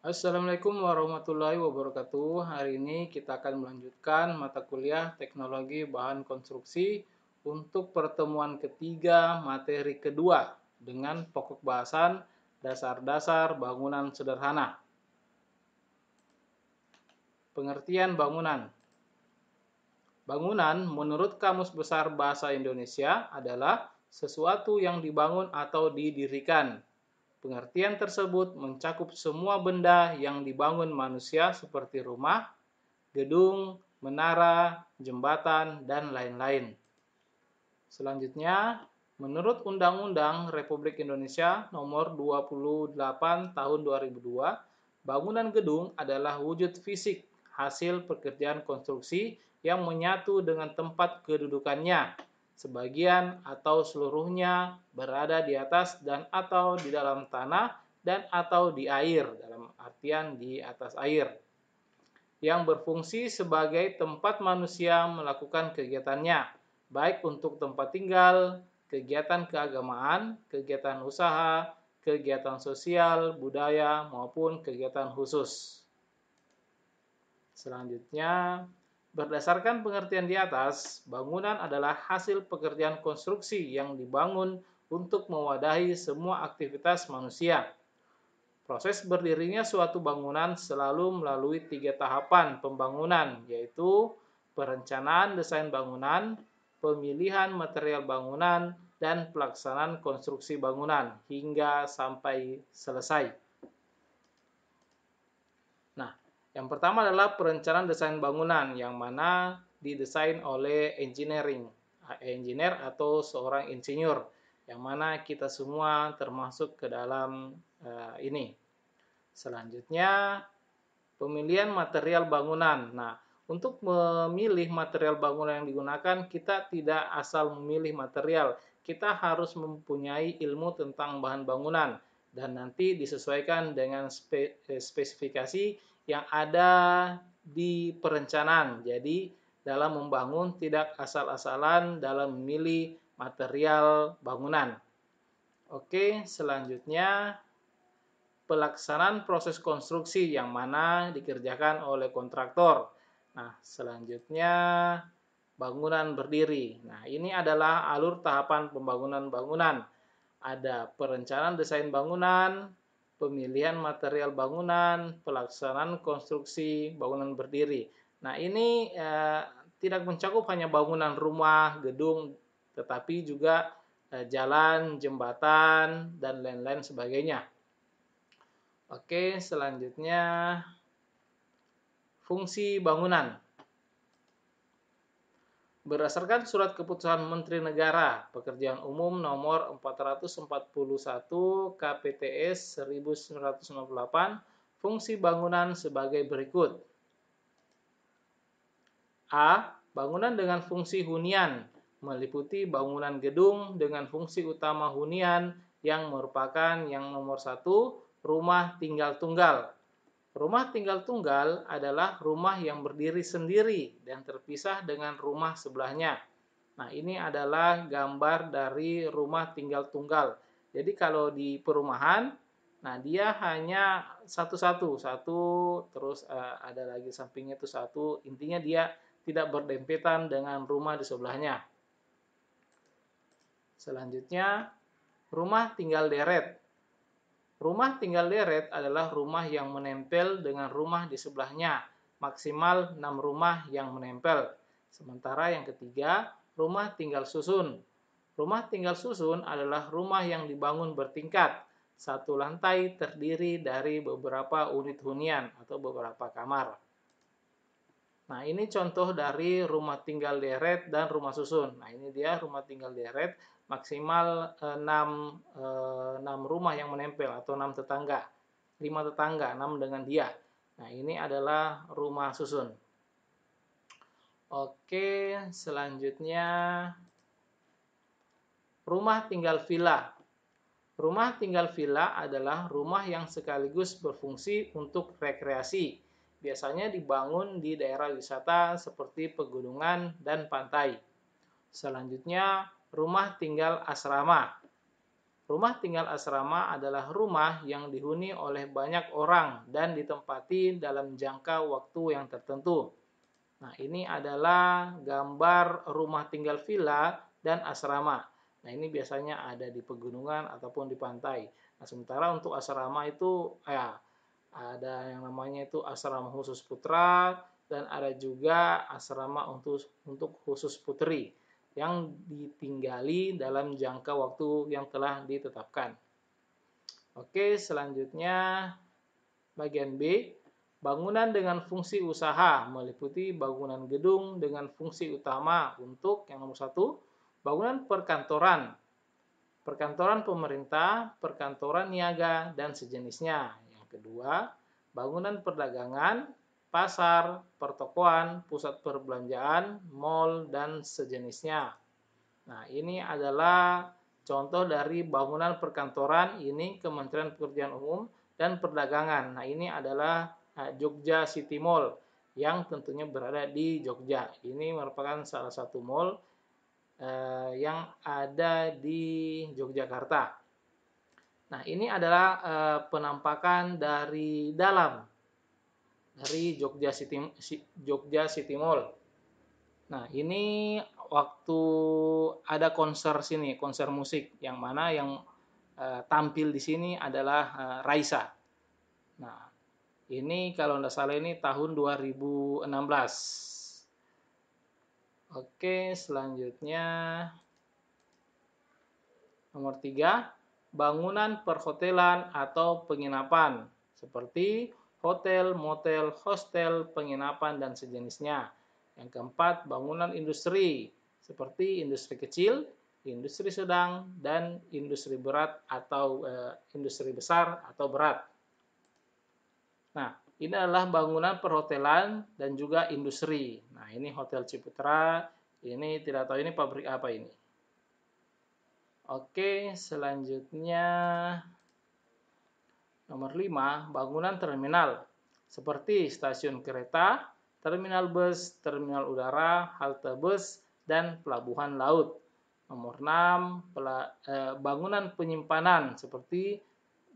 Assalamualaikum warahmatullahi wabarakatuh. Hari ini kita akan melanjutkan mata kuliah Teknologi Bahan Konstruksi untuk pertemuan ketiga materi kedua dengan pokok bahasan dasar-dasar bangunan sederhana. Pengertian bangunan. Bangunan menurut Kamus Besar Bahasa Indonesia adalah sesuatu yang dibangun atau didirikan. Pengertian tersebut mencakup semua benda yang dibangun manusia seperti rumah, gedung, menara, jembatan, dan lain-lain. Selanjutnya, menurut Undang-Undang Republik Indonesia Nomor 28 Tahun 2002, bangunan gedung adalah wujud fisik hasil pekerjaan konstruksi yang menyatu dengan tempat kedudukannya. Sebagian atau seluruhnya berada di atas dan atau di dalam tanah dan atau di air, dalam artian di atas air, yang berfungsi sebagai tempat manusia melakukan kegiatannya, baik untuk tempat tinggal, kegiatan keagamaan, kegiatan usaha, kegiatan sosial, budaya, maupun kegiatan khusus. Selanjutnya, berdasarkan pengertian di atas, bangunan adalah hasil pekerjaan konstruksi yang dibangun untuk mewadahi semua aktivitas manusia. Proses berdirinya suatu bangunan selalu melalui 3 tahapan pembangunan, yaitu perencanaan desain bangunan, pemilihan material bangunan, dan pelaksanaan konstruksi bangunan hingga sampai selesai. Nah, yang pertama adalah perencanaan desain bangunan, yang mana didesain oleh engineer atau seorang insinyur, yang mana kita semua termasuk ke dalam ini. Selanjutnya, pemilihan material bangunan. Nah, untuk memilih material bangunan yang digunakan, kita tidak asal memilih material. Kita harus mempunyai ilmu tentang bahan bangunan dan nanti disesuaikan dengan spesifikasi yang ada di perencanaan. Jadi, dalam membangun tidak asal-asalan dalam memilih material bangunan. Oke, selanjutnya pelaksanaan proses konstruksi yang mana dikerjakan oleh kontraktor. Nah, selanjutnya bangunan berdiri. Nah, ini adalah alur tahapan pembangunan bangunan. Ada perencanaan desain bangunan, pemilihan material bangunan, pelaksanaan konstruksi bangunan berdiri. Nah, ini tidak mencakup hanya bangunan rumah, gedung, tetapi juga jalan, jembatan, dan lain-lain sebagainya. Oke, selanjutnya fungsi bangunan. Berdasarkan Surat Keputusan Menteri Negara Pekerjaan Umum Nomor 441 KPTS 1998, fungsi bangunan sebagai berikut. A. Bangunan dengan fungsi hunian, meliputi bangunan gedung dengan fungsi utama hunian yang merupakan yang nomor 1, rumah tinggal tunggal. Rumah tinggal tunggal adalah rumah yang berdiri sendiri dan terpisah dengan rumah sebelahnya. Nah, ini adalah gambar dari rumah tinggal tunggal. Jadi kalau di perumahan, nah dia hanya satu-satu, terus ada lagi sampingnya itu satu. Intinya dia tidak berdempetan dengan rumah di sebelahnya. Selanjutnya, rumah tinggal deret. Rumah tinggal deret adalah rumah yang menempel dengan rumah di sebelahnya, maksimal 6 rumah yang menempel. Sementara yang ketiga, rumah tinggal susun. Rumah tinggal susun adalah rumah yang dibangun bertingkat, satu lantai terdiri dari beberapa unit hunian atau beberapa kamar. Nah, ini contoh dari rumah tinggal deret dan rumah susun. Nah, ini dia rumah tinggal deret, maksimal 6 rumah yang menempel atau 6 tetangga. 5 tetangga, 6 dengan dia. Nah, ini adalah rumah susun. Oke, selanjutnya rumah tinggal villa. Rumah tinggal villa adalah rumah yang sekaligus berfungsi untuk rekreasi. Biasanya dibangun di daerah wisata seperti pegunungan dan pantai. Selanjutnya, rumah tinggal asrama. Rumah tinggal asrama adalah rumah yang dihuni oleh banyak orang dan ditempati dalam jangka waktu yang tertentu. Nah, ini adalah gambar rumah tinggal villa dan asrama. Nah, ini biasanya ada di pegunungan ataupun di pantai. Nah, sementara untuk asrama itu ya ada yang namanya itu asrama khusus putra dan ada juga asrama untuk khusus putri yang ditinggali dalam jangka waktu yang telah ditetapkan. Oke, selanjutnya bagian B. Bangunan dengan fungsi usaha meliputi bangunan gedung dengan fungsi utama untuk yang nomor 1, bangunan perkantoran, perkantoran pemerintah, perkantoran niaga, dan sejenisnya. Yang kedua, bangunan perdagangan, pasar, pertokoan, pusat perbelanjaan, mal, dan sejenisnya. Nah, ini adalah contoh dari bangunan perkantoran, ini Kementerian Pekerjaan Umum dan Perdagangan. Nah, ini adalah Jogja City Mall yang tentunya berada di Jogja. Ini merupakan salah satu mall yang ada di Yogyakarta. Nah, ini adalah penampakan dari dalam dari Jogja City Mall. Nah, ini waktu ada konser sini, konser musik yang mana yang tampil di sini adalah Raisa. Nah, ini kalau tidak salah ini tahun 2016. Oke, selanjutnya nomor 3, bangunan perhotelan atau penginapan seperti hotel, motel, hostel, penginapan, dan sejenisnya. Yang keempat, bangunan industri seperti industri kecil, industri sedang, dan industri berat atau industri besar atau berat. Nah, ini adalah bangunan perhotelan dan juga industri. Nah, ini Hotel Ciputra. Ini tidak tahu ini pabrik apa ini. Oke, selanjutnya nomor 5, bangunan terminal seperti stasiun kereta, terminal bus, terminal udara, halte bus, dan pelabuhan laut. Nomor 6, bangunan penyimpanan seperti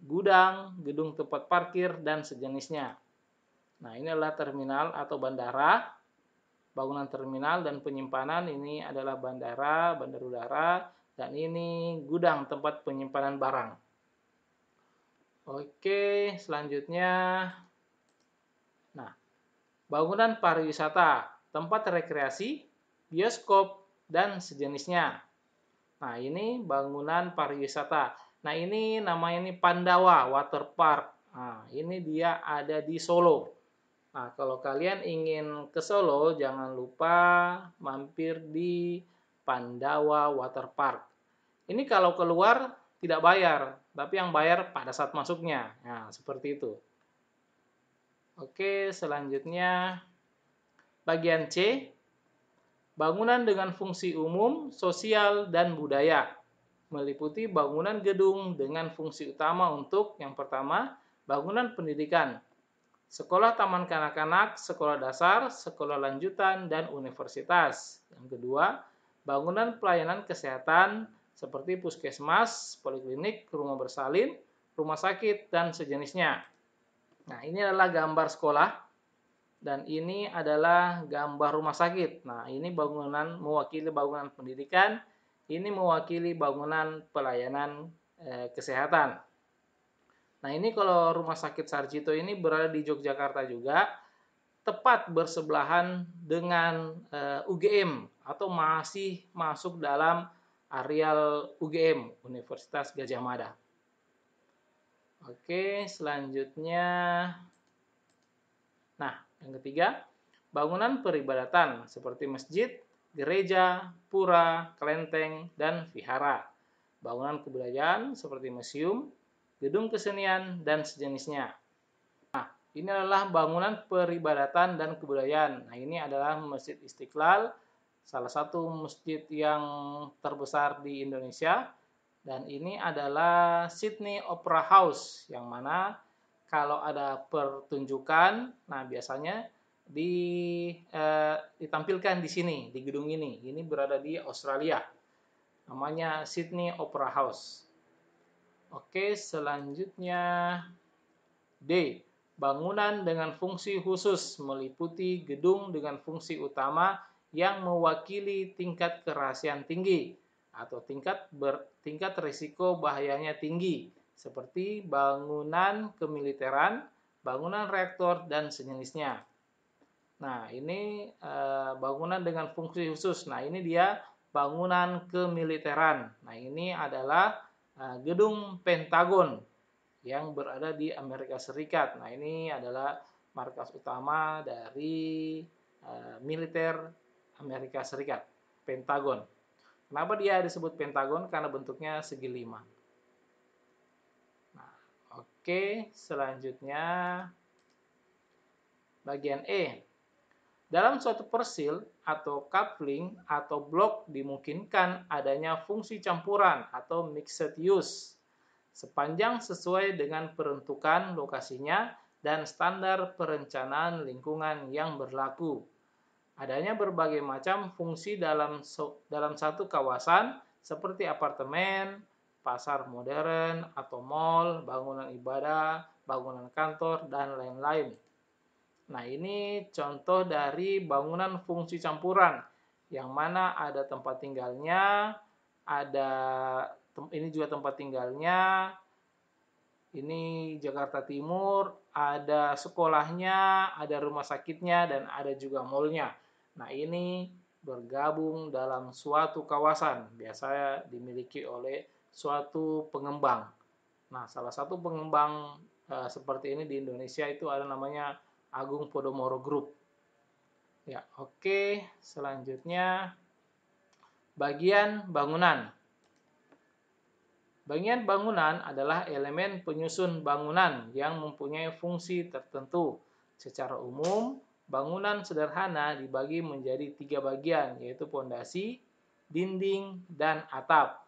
gudang, gedung tempat parkir, dan sejenisnya. Nah, ini adalah terminal atau bandara. Bangunan terminal dan penyimpanan ini adalah bandara, bandar udara, dan ini gudang tempat penyimpanan barang. Oke, selanjutnya. Nah, bangunan pariwisata, tempat rekreasi, bioskop, dan sejenisnya. Nah, ini bangunan pariwisata. Nah, ini namanya ini Pandawa Water Park. Nah, ini dia ada di Solo. Nah, kalau kalian ingin ke Solo, jangan lupa mampir di Pandawa Water Park. Ini kalau keluar tidak bayar, tapi yang bayar pada saat masuknya. Nah, seperti itu. Oke, selanjutnya bagian C. Bangunan dengan fungsi umum, sosial, dan budaya. Meliputi bangunan gedung dengan fungsi utama untuk yang pertama, bangunan pendidikan. Sekolah taman kanak-kanak, sekolah dasar, sekolah lanjutan, dan universitas. Yang kedua, bangunan pelayanan kesehatan seperti puskesmas, poliklinik, rumah bersalin, rumah sakit, dan sejenisnya. Nah, ini adalah gambar sekolah, dan ini adalah gambar rumah sakit. Nah, ini bangunan mewakili bangunan pendidikan, ini mewakili bangunan pelayanan kesehatan. Nah, ini kalau Rumah Sakit Sarjito ini berada di Yogyakarta juga, tepat bersebelahan dengan UGM atau masih masuk dalam areal UGM, Universitas Gadjah Mada. Oke, selanjutnya. Nah, yang ketiga, bangunan peribadatan seperti masjid, gereja, pura, kelenteng, dan vihara. Bangunan kebudayaan seperti museum, gedung kesenian, dan sejenisnya. Nah, ini adalah bangunan peribadatan dan kebudayaan. Nah, ini adalah Masjid Istiqlal, salah satu masjid yang terbesar di Indonesia. Dan ini adalah Sydney Opera House, yang mana kalau ada pertunjukan, nah biasanya ditampilkan di sini, di gedung ini. Ini berada di Australia. Namanya Sydney Opera House. Oke, selanjutnya D. Bangunan dengan fungsi khusus meliputi gedung dengan fungsi utama yang mewakili tingkat kerahasiaan tinggi atau tingkat risiko bahayanya tinggi, seperti bangunan kemiliteran, bangunan reaktor, dan sejenisnya. Nah, ini bangunan dengan fungsi khusus. Nah, ini dia bangunan kemiliteran. Nah, ini adalah gedung Pentagon yang berada di Amerika Serikat. Nah, ini adalah markas utama dari militer Amerika Serikat, Pentagon. Kenapa dia disebut Pentagon? Karena bentuknya segi lima. Nah, oke, selanjutnya bagian E. Dalam suatu persil atau coupling atau blok dimungkinkan adanya fungsi campuran atau mixed use sepanjang sesuai dengan peruntukan lokasinya dan standar perencanaan lingkungan yang berlaku. Adanya berbagai macam fungsi dalam satu kawasan seperti apartemen, pasar modern atau mall, bangunan ibadah, bangunan kantor, dan lain-lain. Nah, ini contoh dari bangunan fungsi campuran, yang mana ada tempat tinggalnya, ini juga tempat tinggalnya, ini Jakarta Timur, ada sekolahnya, ada rumah sakitnya, dan ada juga mallnya. Nah, ini bergabung dalam suatu kawasan, biasanya dimiliki oleh suatu pengembang. Nah, salah satu pengembang seperti ini di Indonesia itu ada namanya Agung Podomoro Group. Ya, oke. Selanjutnya bagian bangunan. Bagian bangunan adalah elemen penyusun bangunan yang mempunyai fungsi tertentu. Secara umum, bangunan sederhana dibagi menjadi 3 bagian, yaitu pondasi, dinding, dan atap.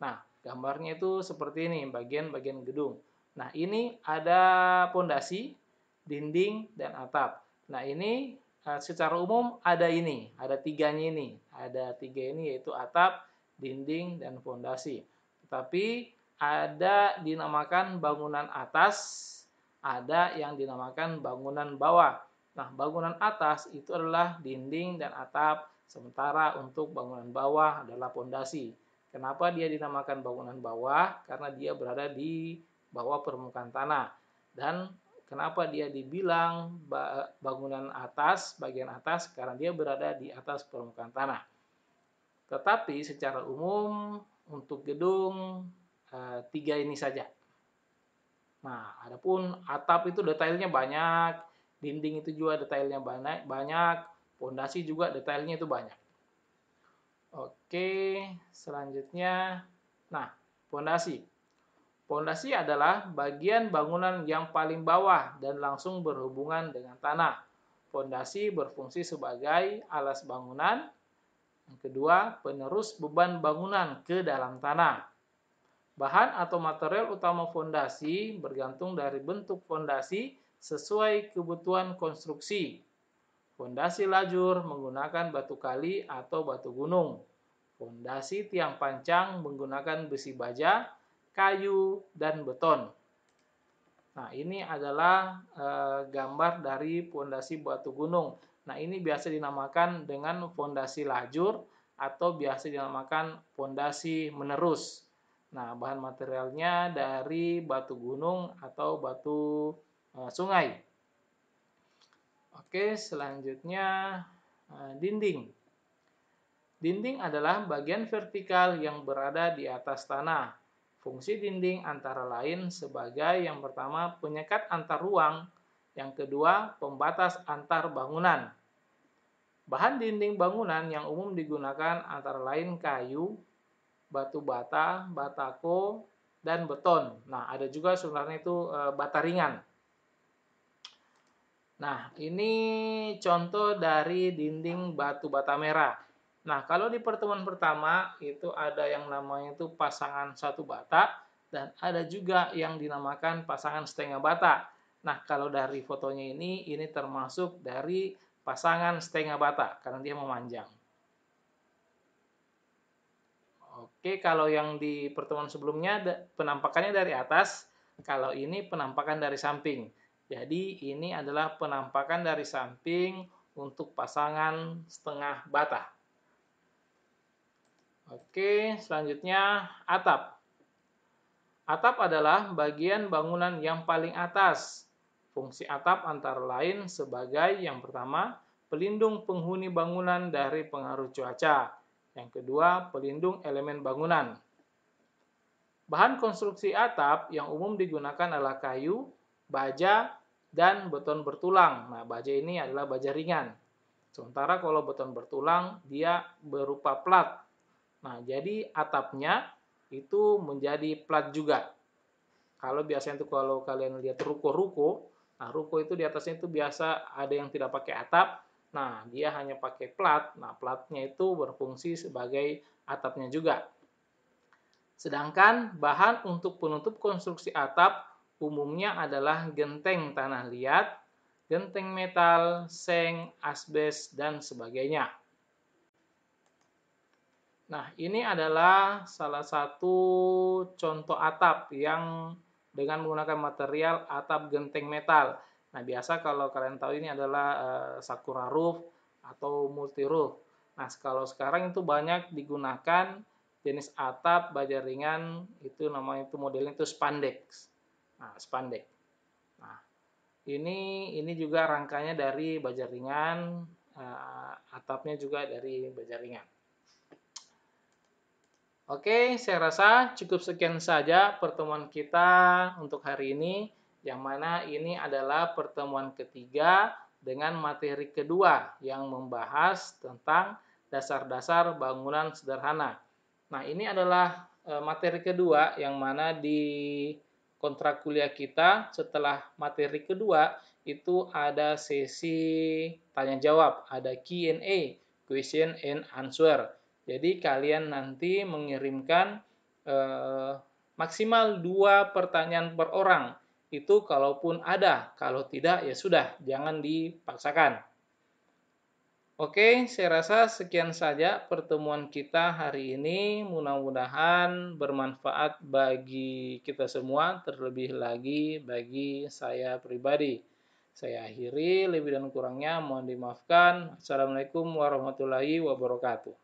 Nah, gambarnya itu seperti ini, bagian-bagian gedung. Nah, ini ada pondasi, dinding, dan atap. Nah, ini secara umum ada ini, ada tiganya ini. Ada tiga ini yaitu atap, dinding, dan pondasi. Tetapi ada dinamakan bangunan atas, ada yang dinamakan bangunan bawah. Nah, bangunan atas itu adalah dinding dan atap, sementara untuk bangunan bawah adalah pondasi. Kenapa dia dinamakan bangunan bawah? Karena dia berada di bawah permukaan tanah. Dan kenapa dia dibilang bangunan atas, bagian atas? Karena dia berada di atas permukaan tanah. Tetapi secara umum untuk gedung 3 ini saja. Nah, adapun atap itu detailnya banyak, dinding itu juga detailnya banyak, pondasi juga detailnya itu banyak. Oke, selanjutnya. Nah, pondasi. Pondasi adalah bagian bangunan yang paling bawah dan langsung berhubungan dengan tanah. Pondasi berfungsi sebagai alas bangunan. Yang kedua, penerus beban bangunan ke dalam tanah. Bahan atau material utama fondasi bergantung dari bentuk fondasi sesuai kebutuhan konstruksi. Fondasi lajur menggunakan batu kali atau batu gunung. Fondasi tiang pancang menggunakan besi baja, kayu, dan beton. Nah, ini adalah gambar dari fondasi batu gunung. Nah, ini biasa dinamakan dengan fondasi lajur atau biasa dinamakan fondasi menerus. Nah, bahan materialnya dari batu gunung atau batu sungai. Oke, selanjutnya dinding. Dinding adalah bagian vertikal yang berada di atas tanah. Fungsi dinding antara lain sebagai yang pertama penyekat antar ruang, yang kedua pembatas antar bangunan. Bahan dinding bangunan yang umum digunakan antara lain kayu, batu bata, batako, dan beton. Nah, ada juga sebenarnya itu bata ringan. Nah, ini contoh dari dinding batu bata merah. Nah, kalau di pertemuan pertama itu ada yang namanya itu pasangan satu bata dan ada juga yang dinamakan pasangan setengah bata. Nah, kalau dari fotonya ini termasuk dari pasangan setengah bata karena dia memanjang. Oke, kalau yang di pertemuan sebelumnya penampakannya dari atas, kalau ini penampakan dari samping. Jadi ini adalah penampakan dari samping untuk pasangan setengah bata. Oke, selanjutnya atap. Atap adalah bagian bangunan yang paling atas. Fungsi atap antara lain sebagai yang pertama, pelindung penghuni bangunan dari pengaruh cuaca. Yang kedua, pelindung elemen bangunan. Bahan konstruksi atap yang umum digunakan adalah kayu, baja, dan beton bertulang. Nah, baja ini adalah baja ringan. Sementara kalau beton bertulang, dia berupa plat. Nah, jadi atapnya itu menjadi plat juga. Kalau biasanya itu kalau kalian lihat ruko-ruko, nah ruko itu di atasnya itu biasa ada yang tidak pakai atap, nah dia hanya pakai plat, nah platnya itu berfungsi sebagai atapnya juga. Sedangkan bahan untuk penutup konstruksi atap umumnya adalah genteng tanah liat, genteng metal, seng, asbes, dan sebagainya. Nah, ini adalah salah satu contoh atap yang dengan menggunakan material atap genteng metal. Nah, biasa kalau kalian tahu ini adalah Sakura roof atau multi roof. Nah, kalau sekarang itu banyak digunakan jenis atap baja ringan, itu namanya itu modelnya itu spandex. Nah, spandex. Nah, ini juga rangkanya dari baja ringan, atapnya juga dari baja ringan. Oke, saya rasa cukup sekian saja pertemuan kita untuk hari ini, yang mana ini adalah pertemuan ketiga dengan materi kedua yang membahas tentang dasar-dasar bangunan sederhana. Nah, ini adalah materi kedua yang mana di kontrak kuliah kita setelah materi kedua itu ada sesi tanya jawab, ada Q&A, question and answer. Jadi kalian nanti mengirimkan maksimal 2 pertanyaan per orang. Itu kalaupun ada, kalau tidak ya sudah, jangan dipaksakan. Oke, saya rasa sekian saja pertemuan kita hari ini. Mudah-mudahan bermanfaat bagi kita semua, terlebih lagi bagi saya pribadi. Saya akhiri, lebih dan kurangnya mohon dimaafkan. Assalamualaikum warahmatullahi wabarakatuh.